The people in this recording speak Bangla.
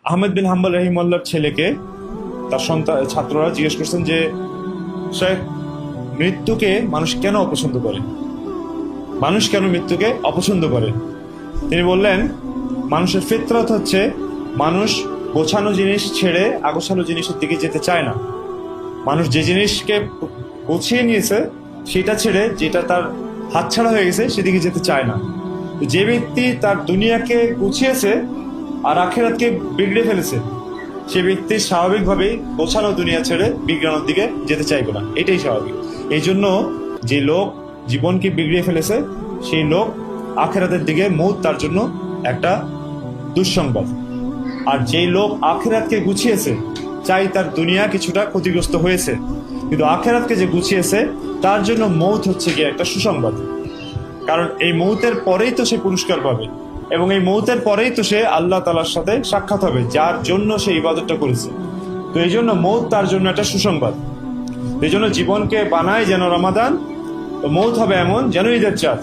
আহমেদ বিন হাম্বল রহিমাল্লাহর ছেলেকে তার ছাত্ররা জিজ্ঞেস করছেন যে শেখ, মৃত্যুকে মানুষ কেন অপছন্দ করে? মানুষ কেন মৃত্যুকে অপছন্দ করে? তিনি বললেন, মানুষের ফিতরত হচ্ছে মানুষ গোছানো জিনিস ছেড়ে আগোছালো জিনিসের দিকে যেতে চায় না। মানুষ যে জিনিসকে গুছিয়ে নিয়েছে সেটা ছেড়ে যেটা তার হাতছাড়া হয়ে গেছে সেদিকে যেতে চায় না। যে ব্যক্তি তার দুনিয়াকে গুছিয়েছে আর আখেরাতকে বিগড়ে ফেলেছে, সে ব্যক্তি স্বাভাবিকভাবেই গোছানো দুনিয়া ছেড়ে বিগড়ানোর দিকে যেতে চাইবে না, এটাই স্বাভাবিক। এই জন্য যে লোক জীবনকে বিগড়িয়ে ফেলেছে সেই লোক আখেরাতের দিকে মৌত তার জন্য একটা দুঃসংবাদ। আর যেই লোক আখেরাতকে গুছিয়েছে, চাই তার দুনিয়া কিছুটা ক্ষতিগ্রস্ত হয়েছে, কিন্তু আখেরাতকে যে গুছিয়েছে তার জন্য মৌত হচ্ছে গিয়ে একটা সুসংবাদ। কারণ এই মৌতের পরেই তো সে পুরস্কার পাবে, এবং এই মৌতের পরেই তো সে আল্লাহ তাআলার সাথে সাক্ষাৎ হবে, যার জন্য সে ইবাদতটা করেছে। তো এই জন্য মৌত তার জন্য একটা সুসংবাদ। এই জন্য জীবনকে বানায় যেন রমাদান, তো মৌত হবে এমন যেন ঈদের চাঁদ।